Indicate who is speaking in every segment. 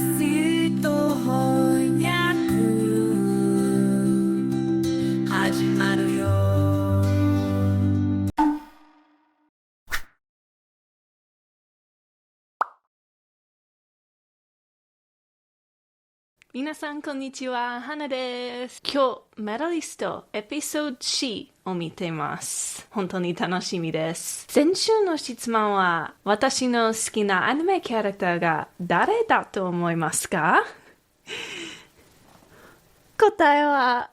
Speaker 1: スト翻訳始まるよ。
Speaker 2: 皆さんこんにちは、花です。今日メダリストエピソード4を見ています。本当に楽しみです。先週の質問は、私の好きなアニメキャラクターが誰だと思いますか？答えは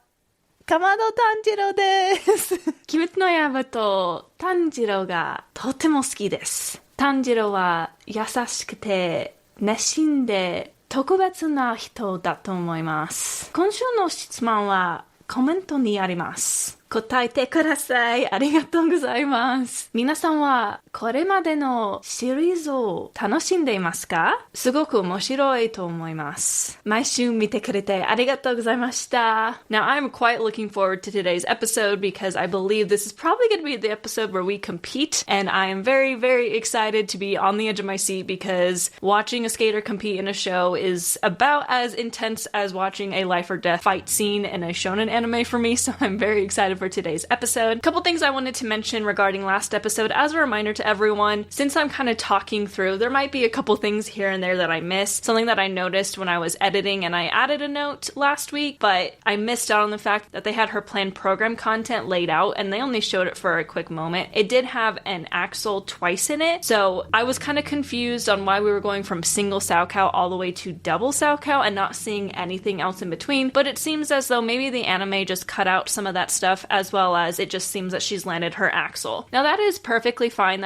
Speaker 2: かまど炭治郎です。鬼滅の刃と炭治郎がとても好きです。炭治郎は優しくて熱心で特別な人だと思います。今週の質問はコメントにあります。答えてください。ありがとうございます。皆さんはこれまでのシリーズを楽しんでいますか？すごく面白いと思います。毎週見てくれてありがとうございました。Now I'm quite looking forward to today's episode because I believe this is probably going to be the episode where we compete, and I am very, very excited to be on the edge of my seat because watching a skater compete in a show is about as intense as watching a life or death fight scene in a shonen anime for me, so I'm very excited for today's episode. A couple things I wanted to mention regarding last episode as a reminder to everyone. Since I'm kind of talking through, there might be a couple things here and there that I missed. Something that I noticed when I was editing, and I added a note last week, but I missed out on the fact that they had her planned program content laid out and they only showed it for a quick moment. It did have an axle twice in it, so I was kind of confused on why we were going from single Saokao all the way to double Saokao and not seeing anything else in between, but it seems as though maybe the anime just cut out some of that stuff, as well as it just seems that she's landed her axle. Now that is perfectly fine.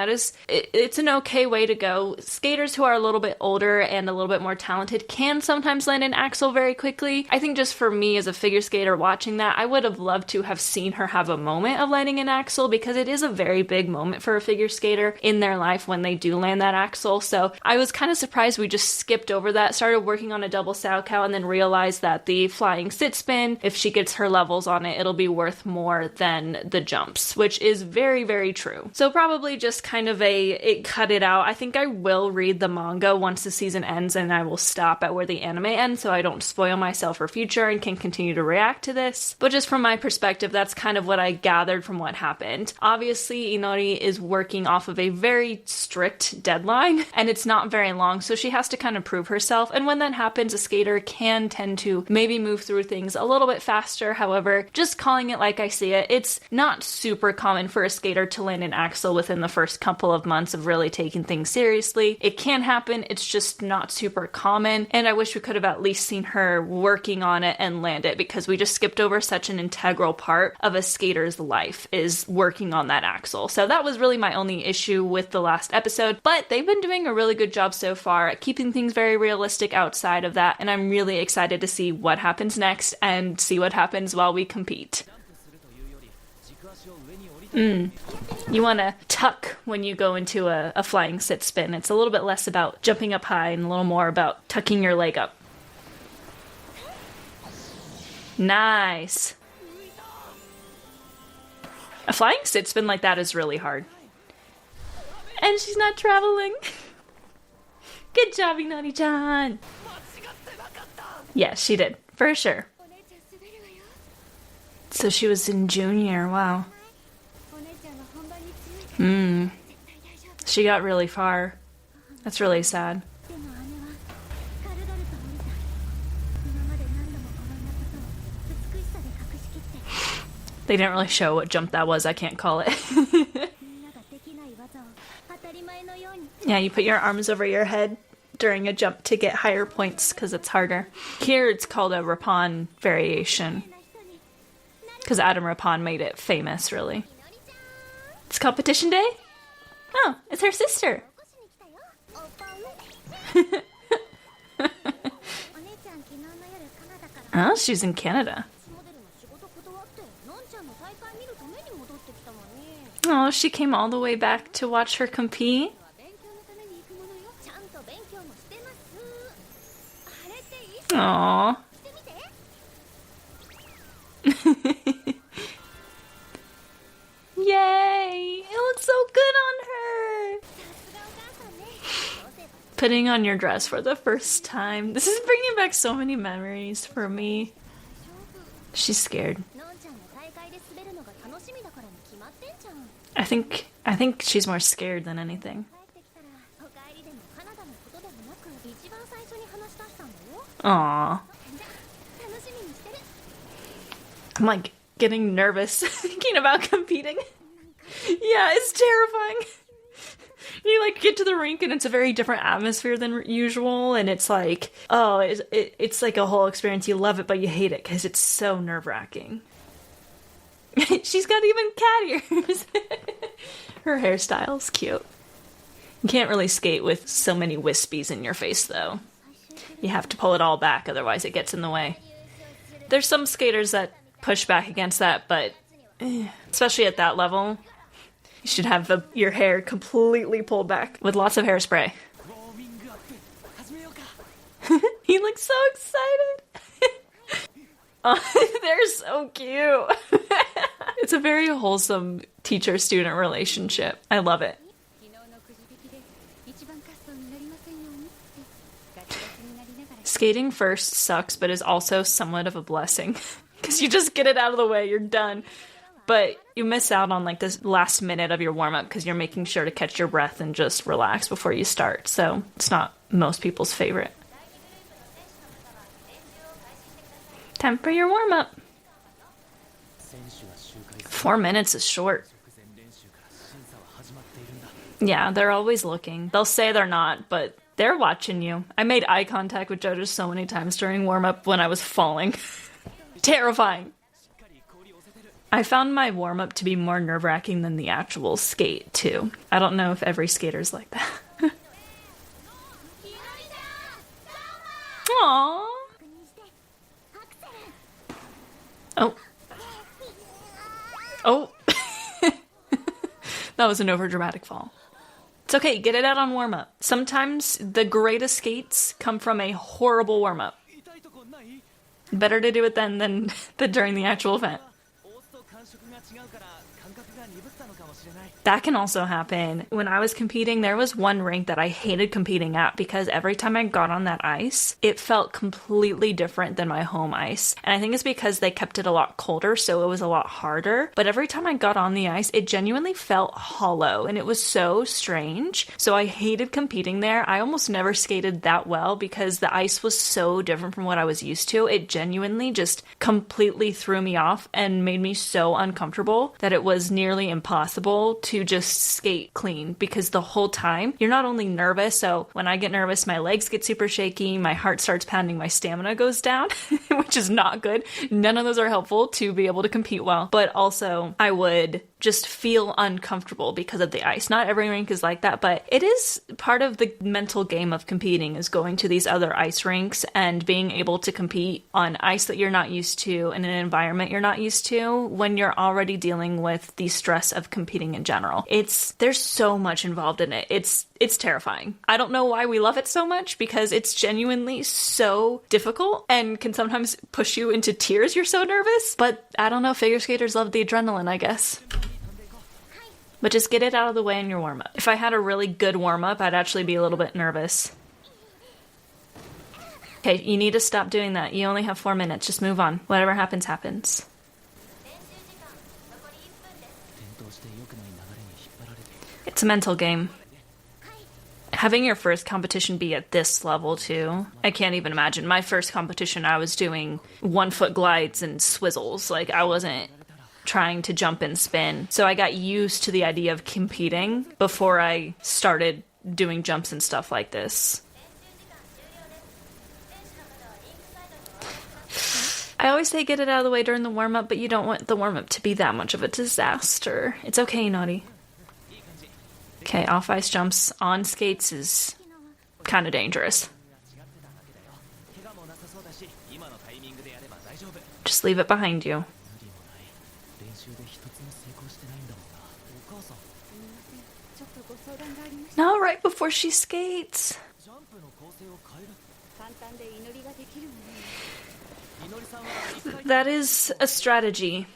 Speaker 2: It's an okay way to go. Skaters who are a little bit older and a little bit more talented can sometimes land an axle very quickly. I think just for me as a figure skater watching that, I would have loved to have seen her have a moment of landing an axle because it is a very big moment for a figure skater in their life when they do land that axle. So I was kind of surprised we just skipped over that, started working on a double Saokao, and then realized that the flying sit spin, if she gets her levels on it, it'll be worth more than the jumps, which is very, very true. So probably just kind of it cut it out. I think I will read the manga once the season ends, and I will stop at where the anime ends so I don't spoil myself for future and can continue to react to this. But just from my perspective, that's kind of what I gathered from what happened. Obviously, Inori is working off of a very strict deadline, and it's not very long, so she has to kind of prove herself. And when that happens, a skater can tend to maybe move through things a little bit faster. However, just calling it like I see it, it's not super common for a skater to land an axle within the first couple of months of really taking things seriously. It can happen, it's just not super common, and I wish we could have at least seen her working on it and land it, because we just skipped over such an integral part of a skater's life is working on that axle. So that was really my only issue with the last episode, but they've been doing a really good job so far at keeping things very realistic outside of that, and I'm really excited to see what happens next and see what happens while we compete. You want to tuck when you go into a flying sit spin. It's a little bit less about jumping up high and a little more about tucking your leg up. Nice. A flying sit spin like that is really hard. And she's not traveling. Good job, Inori-chan. Yes, she did. For sure. So she was in junior. Wow. She got really far. That's really sad. They didn't really show what jump that was. I can't call it. Yeah, you put your arms over your head during a jump to get higher points because it's harder. Here it's called a Rappan variation because Adam Rappan made it famous, really. It's competition day? Oh, it's her sister. Oh, she's in Canada. Oh, she came all the way back to watch her compete? Aww. Yay! It looks so good on her! Putting on your dress for the first time. This is bringing back so many memories for me. She's scared. I think she's more scared than anything. Aww. I'm like getting nervous thinking about competing. Yeah, it's terrifying. You like get to the rink and it's a very different atmosphere than usual, and it's like, oh, it's like a whole experience. You love it, but you hate it because it's so nerve-wracking. She's got even cat ears. Her hairstyle's cute. You can't really skate with so many wispies in your face, though. You have to pull it all back, otherwise it gets in the way. There's some skaters that push back against that, but especially at that level, you should have your hair completely pulled back with lots of hairspray. He looks so excited. Oh, they're so cute. It's a very wholesome teacher-student relationship. I love it. Skating first sucks, but is also somewhat of a blessing. Because you just get it out of the way, you're done. But you miss out on like this last minute of your warm-up because you're making sure to catch your breath and just relax before you start. So it's not most people's favorite. Time for your warm-up. 4 minutes is short. Yeah, they're always looking. They'll say they're not, but they're watching you. I made eye contact with judges so many times during warm-up when I was falling. Terrifying. I found my warm-up to be more nerve-wracking than the actual skate, too. I don't know if every skater's like that. Aww. Oh. Oh. That was an overdramatic fall. It's okay, get it out on warm-up. Sometimes the greatest skates come from a horrible warm-up. Better to do it then than during the actual event. That can also happen. When I was competing, there was one rink that I hated competing at because every time I got on that ice, it felt completely different than my home ice. And I think it's because they kept it a lot colder, so it was a lot harder. But every time I got on the ice, it genuinely felt hollow, and it was so strange. So I hated competing there. I almost never skated that well because the ice was so different from what I was used to. It genuinely just completely threw me off and made me so uncomfortable that it was nearly impossible to just skate clean because the whole time you're not only nervous, so when I get nervous, my legs get super shaky, my heart starts pounding, my stamina goes down, which is not good. None of those are helpful to be able to compete well, but also I would just feel uncomfortable because of the ice. Not every rink is like that, but it is part of the mental game of competing is going to these other ice rinks and being able to compete on ice that you're not used to in an environment you're not used to when you're already dealing with the stress of competing in general. There's so much involved in it. It's terrifying. I don't know why we love it so much because it's genuinely so difficult and can sometimes push you into tears. You're so nervous, but I don't know, figure skaters love the adrenaline, I guess. But just get it out of the way in your warm-up. If I had a really good warm-up, I'd actually be a little bit nervous. Okay, you need to stop doing that. You only have 4 minutes. Just move on. Whatever happens, happens. It's a mental game. Having your first competition be at this level, too, I can't even imagine. My first competition, I was doing 1-foot glides and swizzles. Like, I wasn't trying to jump and spin. So I got used to the idea of competing before I started doing jumps and stuff like this. I always say get it out of the way during the warm-up, but you don't want the warm-up to be that much of a disaster. It's okay, Naughty. Okay, off-ice jumps on skates is kind of dangerous. Just leave it behind you. No, right before she skates. That is a strategy.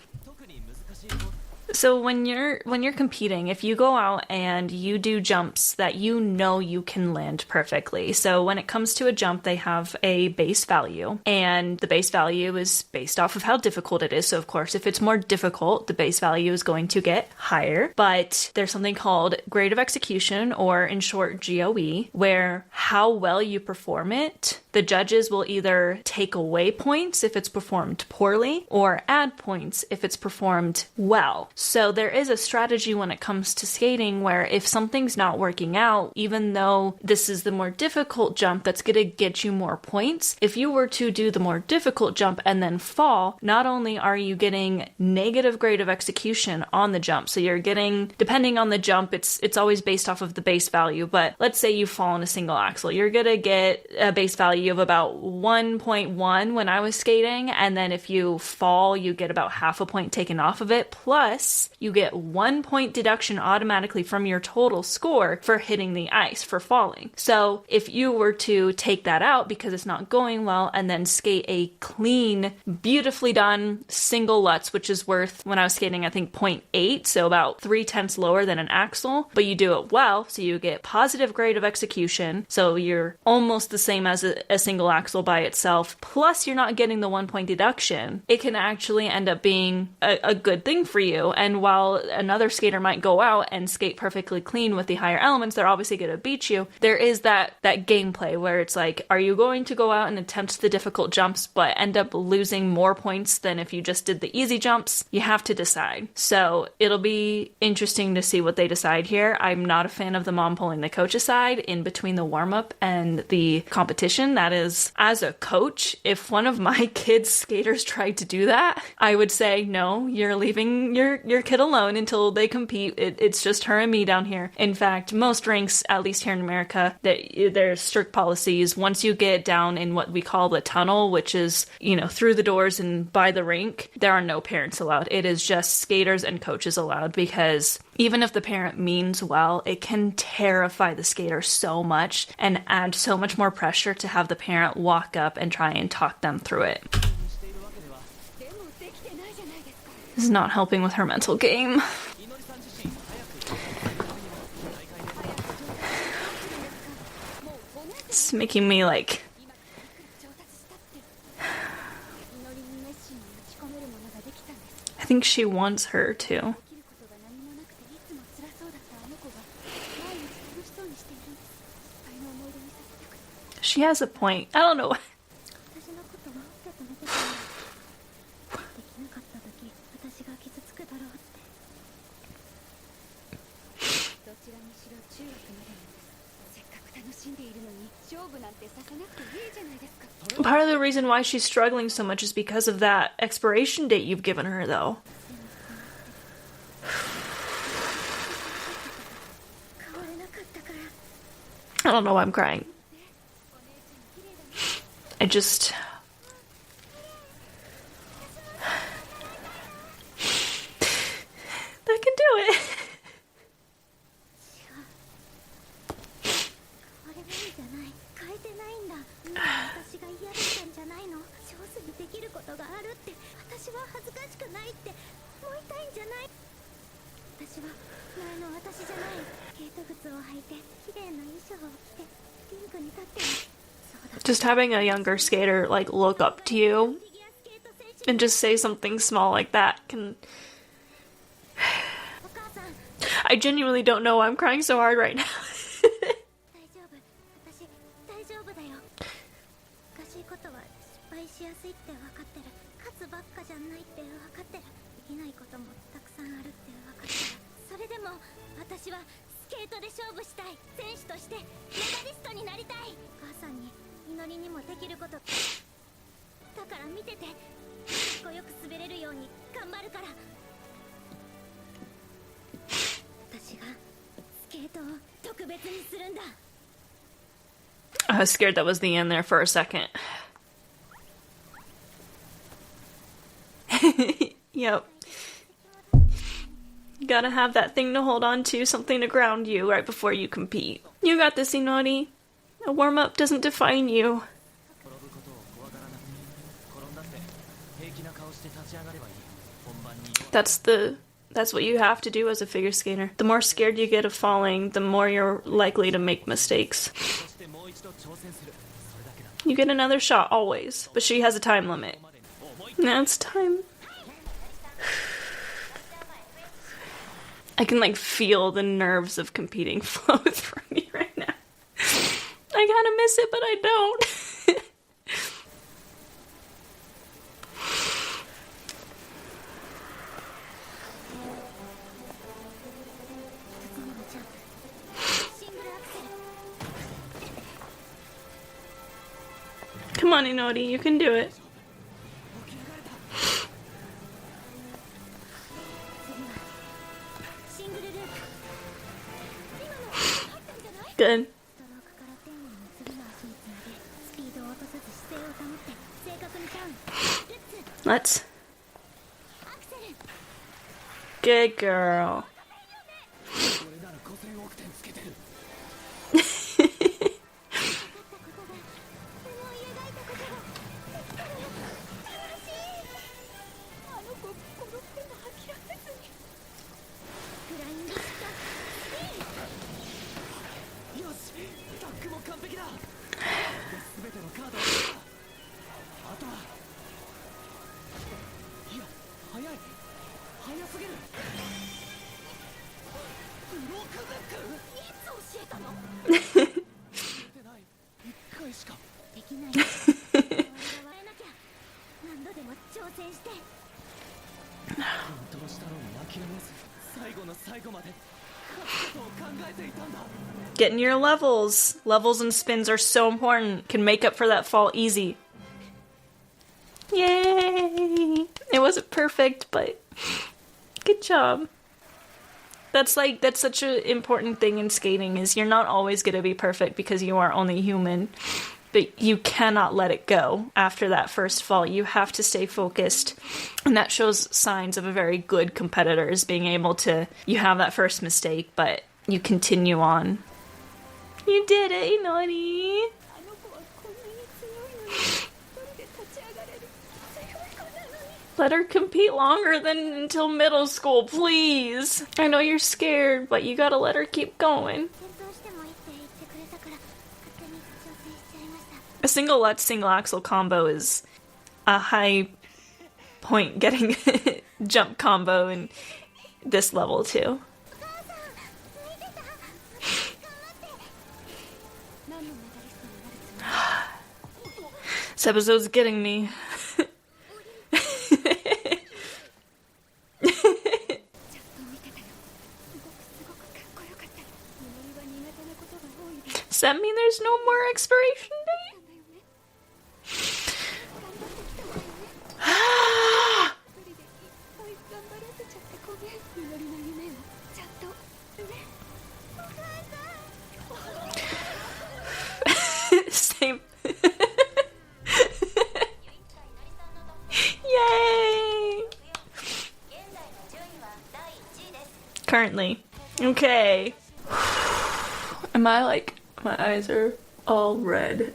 Speaker 2: So when you're competing, if you go out and you do jumps that you know you can land perfectly. So when it comes to a jump, they have a base value, and the base value is based off of how difficult it is. So of course, if it's more difficult, the base value is going to get higher. But there's something called grade of execution, or in short, GOE, where how well you perform it, the judges will either take away points if it's performed poorly or add points if it's performed well. So there is a strategy when it comes to skating where if something's not working out, even though this is the more difficult jump that's going to get you more points, if you were to do the more difficult jump and then fall, not only are you getting negative grade of execution on the jump, so you're getting, depending on the jump, it's always based off of the base value, but let's say you fall in a single axel, you're going to get a base value of about 1.1 when I was skating, and then if you fall, you get about half a point taken off of it, plus you get 1 point deduction automatically from your total score for hitting the ice, for falling. So if you were to take that out because it's not going well and then skate a clean, beautifully done single Lutz, which is worth, when I was skating, I think 0.8, so about 3/10 lower than an axel, but you do it well, so you get positive grade of execution, so you're almost the same as a single axle by itself, plus you're not getting the 1 point deduction, it can actually end up being a good thing for you. And while another skater might go out and skate perfectly clean with the higher elements, they're obviously going to beat you. There is that gameplay where it's like, are you going to go out and attempt the difficult jumps but end up losing more points than if you just did the easy jumps? You have to decide. So it'll be interesting to see what they decide here. I'm not a fan of the mom pulling the coach aside in between the warm-up and the competition. That is, as a coach, if one of my kids' skaters tried to do that, I would say, no, you're leaving your kid alone until they compete. It's just her and me down here. In fact, most rinks, at least here in America, there's strict policies. Once you get down in what we call the tunnel, which is, through the doors and by the rink, there are no parents allowed. It is just skaters and coaches allowed, because even if the parent means well, it can terrify the skater so much and add so much more pressure to have the parent walk up and try and talk them through it. This is not helping with her mental game. It's making me like... I think she wants her to. She has a point. I don't know. Part of the reason why she's struggling so much is because of that expiration date you've given her, though. I don't know why I'm crying. I can do it. Just having a younger skater look up to you and just say something small like that can... I genuinely don't know why I'm crying so hard right now. I was scared that was the end there for a second. Yep. You gotta have that thing to hold on to, something to ground you right before you compete. You got this, Inori. A warm-up doesn't define you. That's the That's what you have to do as a figure skater. The more scared you get of falling, the more you're likely to make mistakes. You get another shot, always. But she has a time limit. Now it's time. I can, like, feel the nerves of competing flow through me right now. I kind of miss it, but I don't. Come on, Inori, you can do it. Good. Let's. Good girl. Getting your levels. Levels and spins are so important. Can make up for that fall easy. Yay! It wasn't perfect, but good job. That's such an important thing in skating, is you're not always going to be perfect because you are only human. But you cannot let it go after that first fall. You have to stay focused. And that shows signs of a very good competitor, is being able to, you have that first mistake, but you continue on. You did it, Inori! Let her compete longer than until middle school, please. I know you're scared, but you gotta let her keep going. A single Lutz single axel combo is a high point getting jump combo in this level too. This episode's getting me. Does that mean there's no more expiration date? Same. Yay! Currently. Okay. Am I like... My eyes are all red.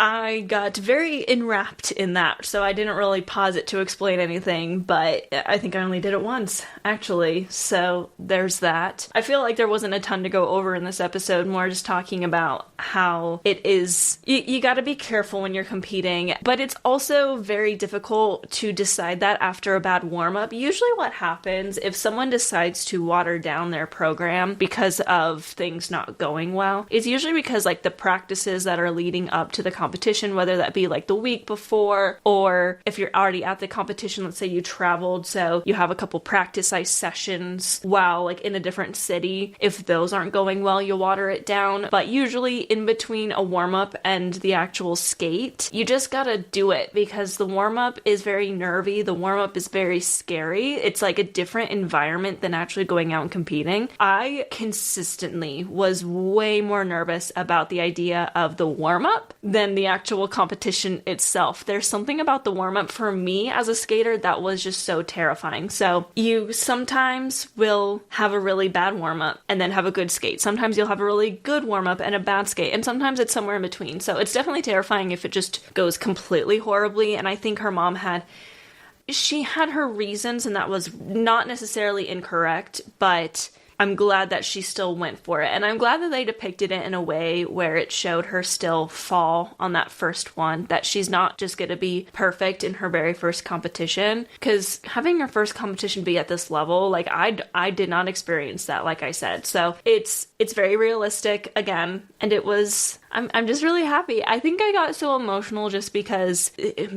Speaker 2: I got very enwrapped in that, so I didn't really pause it to explain anything, but I think I only did it once, actually, so there's that. I feel like there wasn't a ton to go over in this episode, more just talking about how it is, you gotta be careful when you're competing, but it's also very difficult to decide that after a bad warm-up. Usually what happens, if someone decides to water down their program because of things not going well, is usually because like the practices that are leading up to the competition, whether that be like the week before, or if you're already at the competition, let's say you traveled, so you have a couple practice ice sessions while like in a different city. If those aren't going well, you water it down. But usually in between a warm-up and the actual skate, you just gotta do it, because the warm-up is very nervy. The warm-up is very scary. It's like a different environment than actually going out and competing. I consistently was way more nervous about the idea of the warm-up than the actual competition itself. There's something about the warm-up for me as a skater that was just so terrifying. So you sometimes will have a really bad warm-up and then have a good skate. Sometimes you'll have a really good warm-up and a bad skate, and sometimes it's somewhere in between. So it's definitely terrifying if it just goes completely horribly, and I think her mom had... she had her reasons, and that was not necessarily incorrect, but I'm glad that she still went for it. And I'm glad that they depicted it in a way where it showed her still fall on that first one, that she's not just going to be perfect in her very first competition. Because having your first competition be at this level, like I did not experience that, like I said. So it's very realistic again, and it was... I'm just really happy. I think I got so emotional just because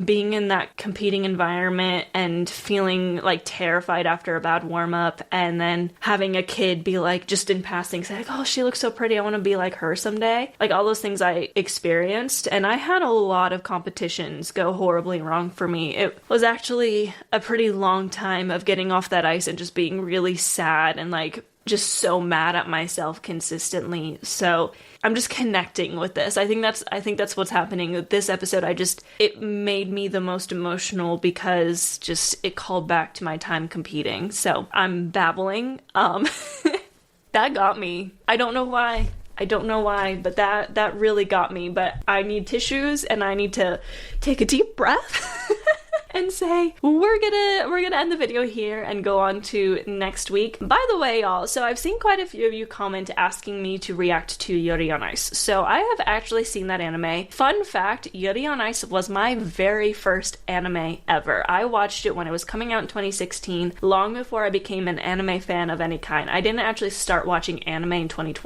Speaker 2: being in that competing environment and feeling like terrified after a bad warm-up, and then having a kid be like, just in passing, say like, oh, she looks so pretty, I want to be like her someday. Like all those things I experienced, and I had a lot of competitions go horribly wrong for me. It was actually a pretty long time of getting off that ice and just being really sad and like just so mad at myself consistently. So I'm just connecting with this. I think that's what's happening with this episode. It made me the most emotional because just it called back to my time competing. So I'm babbling. That got me. I don't know why, but that really got me. But I need tissues and I need to take a deep breath and say, we're gonna end the video here and go on to next week. By the way, y'all, so I've seen quite a few of you comment asking me to react to Yuri on Ice. So I have actually seen that anime. Fun fact, Yuri on Ice was my very first anime ever. I watched it when it was coming out in 2016, long before I became an anime fan of any kind. I didn't actually start watching anime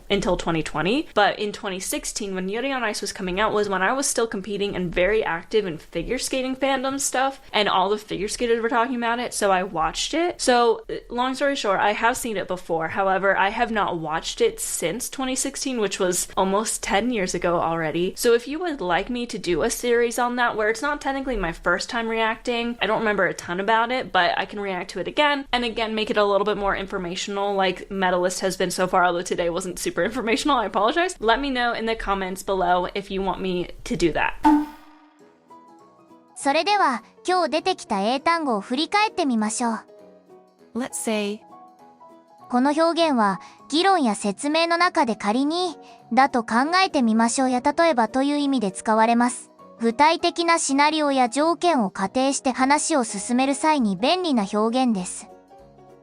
Speaker 2: until 2020, but in 2016, when Yuri on Ice was coming out, was when I was still competing and very active in figure skating fandom stuff, and all the figure skaters were talking about it, so I watched it. So, long story short, I have seen it before. However, I have not watched it since 2016, which was almost 10 years ago already. So if you would like me to do a series on that, where it's not technically my first time reacting, I don't remember a ton about it, but I can react to it again, and again, make it a little bit more informational, like Medalist has been so far, although today wasn't super informational, I apologize. Let me know in the comments below if you want me to do that.
Speaker 3: それでは今日出てきた英単語を振り返ってみましょう。
Speaker 4: Let's say
Speaker 3: この表現は議論や説明の中で仮にだと考えてみましょうや例えばという意味で使われます。具体的なシナリオや条件を仮定して話を進める際に便利な表現です。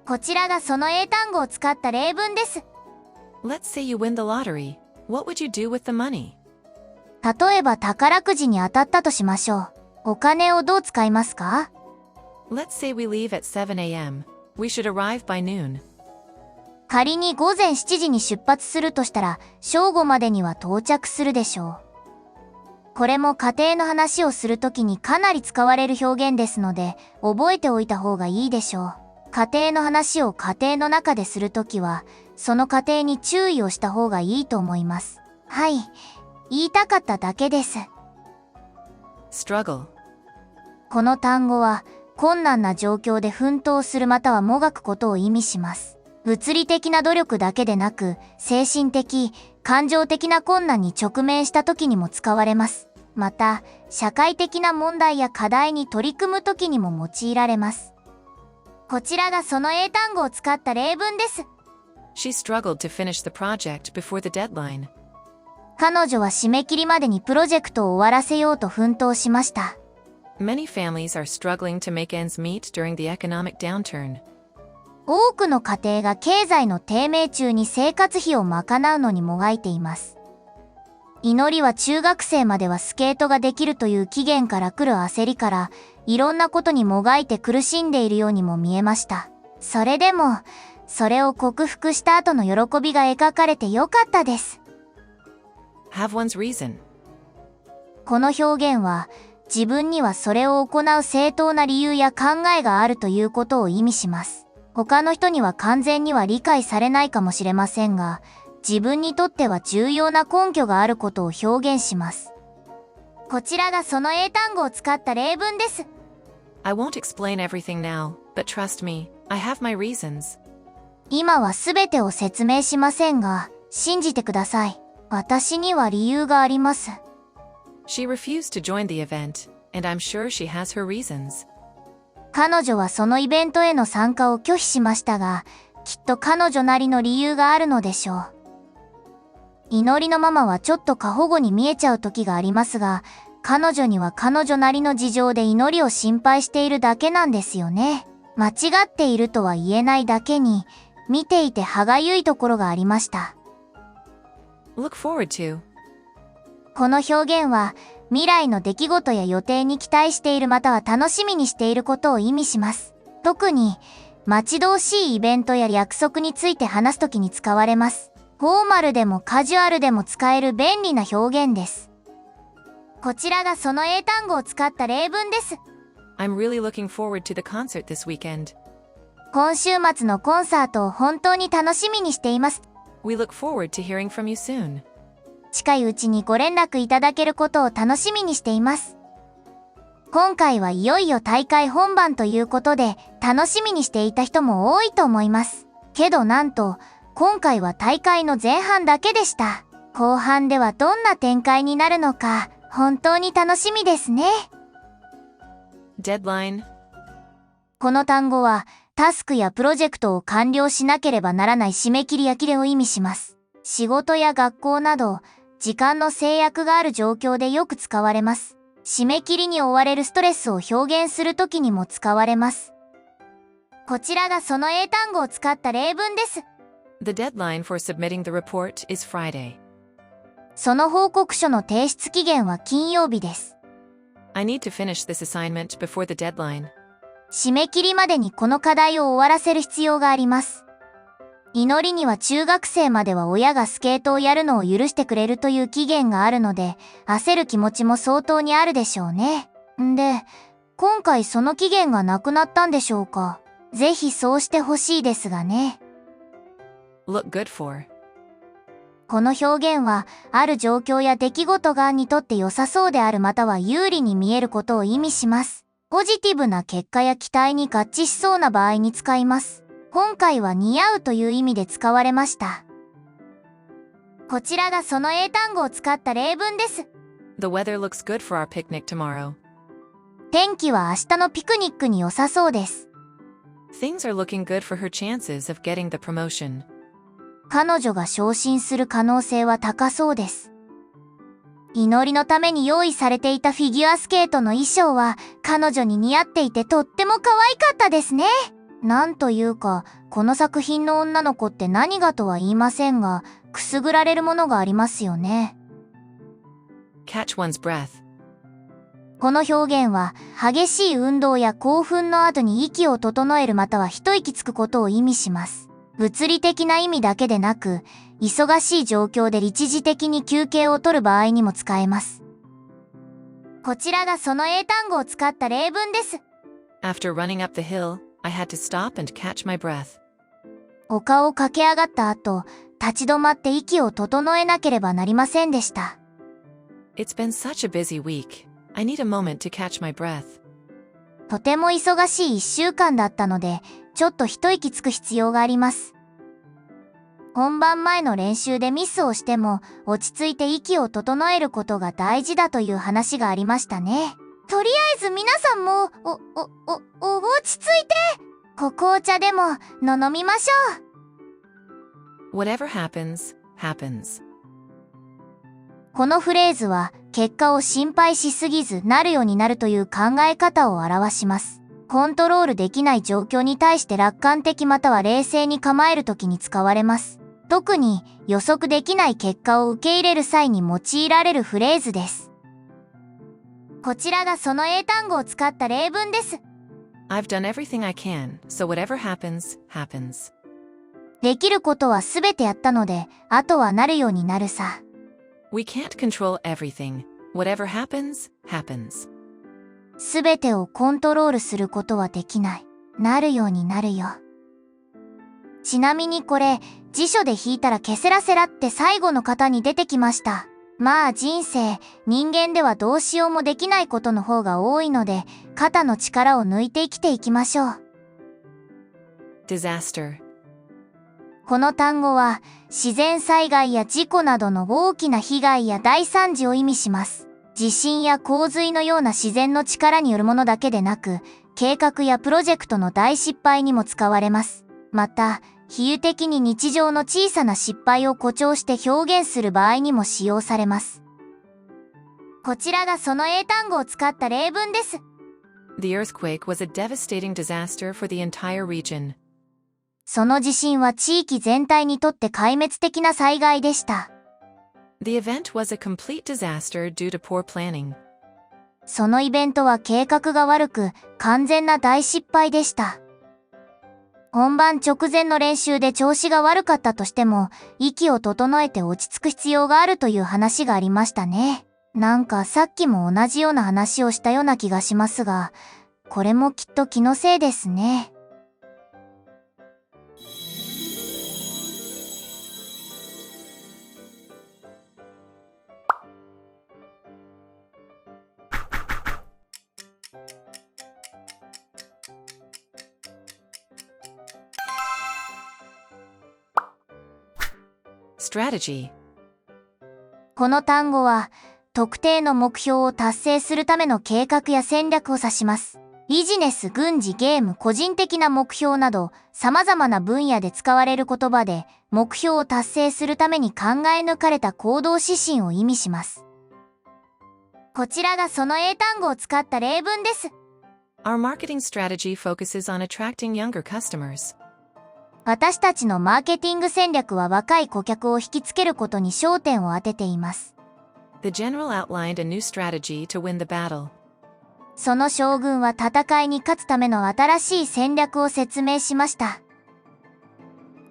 Speaker 3: こちらがその英単語を使った例文です。
Speaker 4: Let's say you win the lottery. What would you do with the money?
Speaker 3: 例えば宝くじに当たったとしましょう。お金をどう使いますか？
Speaker 4: Let's say we leave at 7 a.m. We should arrive by noon.
Speaker 3: 仮に午前7時に出発するとしたら、正午までには到着するでしょう。これも家庭の話をするときにかなり使われる表現ですので、覚えておいた方がいいでしょう。家庭の話を家庭の中でするときは、その家庭に注意をした方がいいと思います。はい、言いたかっただけです。
Speaker 4: Struggle.
Speaker 3: この単語は困難な状況で奮闘するまたはもがくことを意味します。物理的な努力だけでなく、精神的、感情的な困難に直面した時にも使われます。また、社会的な問題や課題に取り組む時にも用いられます。こちらがその英単語を使った例文です。
Speaker 4: She struggled to finish the project before the deadline.
Speaker 3: 彼女は締め切りまでにプロジェクトを終わらせようと奮闘しました。
Speaker 4: Many families are struggling to make ends meet during the economic downturn.
Speaker 3: 多くの家庭が経済の低迷中に生活費を賄うのにもがいています。祈りは中学生まではスケートができるという期限から来る焦りから、いろんなことにもがいて苦しんでいるようにも見えました。それでも、それを克服した後の喜びが描かれてよかったです。
Speaker 4: Have one's reason.
Speaker 3: この表現は、自分にはそれを行う正当な理由や考えがあるということを意味します。他の人には完全には理解されないかもしれませんが、自分にとっては重要な根拠があることを表現します。こちらがその英単語を使った例文です。
Speaker 4: I won't explain everything now, but trust me, I have my reasons.
Speaker 3: 今はすべてを説明しませんが、信じてください。私には理由があります。
Speaker 4: She refused to join the event, and I'm sure she has her reasons.
Speaker 3: 彼女はそのイベントへの参加を拒否しましたが、きっと彼女なりの理由があるのでしょう。祈りのママはちょっと過保護に見えちゃう時がありますが、彼女には彼女なりの事情で祈りを心配しているだけなんですよね。間違っているとは言えないだけに、見ていて歯がゆいところがありました。
Speaker 4: Look forward to.
Speaker 3: この表現は、未来の出来事や予定に期待しているまたは楽しみにしていることを意味します。特に、待ち遠しいイベントや約束について話すときに使われます。フォーマルでもカジュアルでも使える便利な表現です。こちらがその英単語を使った例文です。
Speaker 4: I'm really looking forward to the concert this weekend.
Speaker 3: 今週末のコンサートを本当に楽しみにしています。
Speaker 4: We look forward to hearing from you soon.
Speaker 3: 近いうちにご連絡いただけることを楽しみにしています。今回はいよいよ大会本番ということで楽しみにしていた人も多いと思います。けどなんと今回は大会の前半だけでした。後半ではどんな展開になるのか本当に楽しみですね。
Speaker 4: Deadline.
Speaker 3: この単語はタスクやプロジェクトを完了しなければならない締め切りや期限を意味します。仕事や学校など時間の制約がある状況でよく使われます。締め切りに追われるストレスを表現するときにも使われます。こちらがその英単語を使った例文です。
Speaker 4: The deadline for submitting the report is Friday.
Speaker 3: その報告書の提出期限は金曜日です。
Speaker 4: I need to finish this assignment before the deadline.
Speaker 3: 締め切りまでにこの課題を終わらせる必要があります。祈りには中学生までは親がスケートをやるのを許してくれるという期限があるので、焦る気持ちも相当にあるでしょうね。で、今回その期限がなくなったんでしょうか。ぜひそうしてほしいですがね。
Speaker 4: Look good for.
Speaker 3: この表現は、ある状況や出来事がにとって良さそうであるまたは有利に見えることを意味します。ポジティブな結果や期待に合致しそうな場合に使います。今回は似合うという意味で使われました。こちらがその英単語を使った例文です。
Speaker 4: The weather looks good for our picnic tomorrow.
Speaker 3: 天気は明日のピクニックに良さそうです。
Speaker 4: Things are looking good for her chances of getting the promotion.
Speaker 3: 彼女が昇進する可能性は高そうです。祈りのために用意されていたフィギュアスケートの衣装は彼女に似合っていてとっても可愛かったですね。なんというか、この作品の女の子って何がとは言いませんが、くすぐられるものがありますよね。
Speaker 4: Catch one's breath.
Speaker 3: この表現は、激しい運動や興奮の後に息を整えるまたは一息つくことを意味します。物理的な意味だけでなく、忙しい状況で一時的に休憩を取る場合にも使えます。こちらがその英単語を使った例文です。
Speaker 4: After running up the hill, I had to stop and catch my breath.
Speaker 3: 丘を駆け上がった後、立ち止まって息を整えなければなりませんでした。
Speaker 4: It's been such a busy week. I need a moment to catch my breath.
Speaker 3: とても忙しい一週間だったので、ちょっと一息つく必要があります。本番前の練習でミスをしても、落ち着いて息を整えることが大事だという話がありましたね。とりあえず皆さんも、落ち着いて、紅茶でも飲みましょう。
Speaker 4: Whatever happens, happens.
Speaker 3: このフレーズは、結果を心配しすぎずなるようになるという考え方を表します。コントロールできない状況に対して楽観的または冷静に構えるときに使われます。特に予測できない結果を受け入れる際に用いられるフレーズです。こちらがその英単語を使った例文です。
Speaker 4: I've done everything I can, so whatever happens, happens.
Speaker 3: できることはすべてやったので、あとはなるようになるさ。
Speaker 4: We can't control everything. Whatever happens, happens.
Speaker 3: すべてをコントロールすることはできない。なるようになるよ。ちなみにこれ、辞書で引いたらケセラセラって最後の方に出てきました。まあ人生、人間ではどうしようもできないことの方が多いので、肩の力を抜いて生きていきましょう。
Speaker 4: Disaster.
Speaker 3: この単語は、自然災害や事故などの大きな被害や大惨事を意味します。地震や洪水のような自然の力によるものだけでなく、計画やプロジェクトの大失敗にも使われます。また、比喩的に日常の小さな失敗を誇張して表現する場合にも使用されます。こちらがその英単語を使った例文です。
Speaker 4: The earthquake was a devastating disaster for the entire region.
Speaker 3: その地震は地域全体にとって壊滅的な災害でした。
Speaker 4: The event was a complete disaster due to poor planning.
Speaker 3: そのイベントは計画が悪く、完全な大失敗でした。本番直前の練習で調子が悪かったとしても、息を整えて落ち着く必要があるという話がありましたね。なんかさっきも同じような話をしたような気がしますが、これもきっと気のせいですね。
Speaker 4: Strategy.
Speaker 3: この単語は、特定の目標を達成するための計画や戦略を指します。ビジネス、軍事、ゲーム、個人的な目標など、様々な分野で使われる言葉で、目標を達成するために考え抜かれた行動指針を意味します。こちらがその英単語を使った例文です。
Speaker 4: Our marketing strategy focuses on attracting younger customers.
Speaker 3: 私たちのマーケティング戦略は若い顧客を引きつけることに焦点を当てています。
Speaker 4: The general outlined a new strategy to win the battle.
Speaker 3: その将軍は戦いに勝つための新しい戦略を説明しました。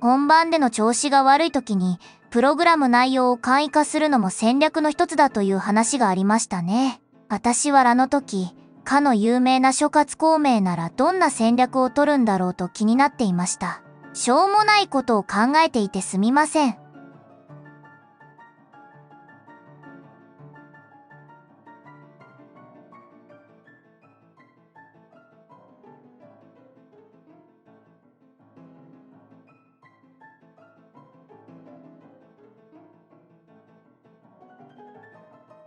Speaker 3: 本番での調子が悪い時に、プログラム内容を簡易化するのも戦略の一つだという話がありましたね。私はあの時、かの有名な諸葛孔明ならどんな戦略を取るんだろうと気になっていました。しょうもないことを考えていてすみません。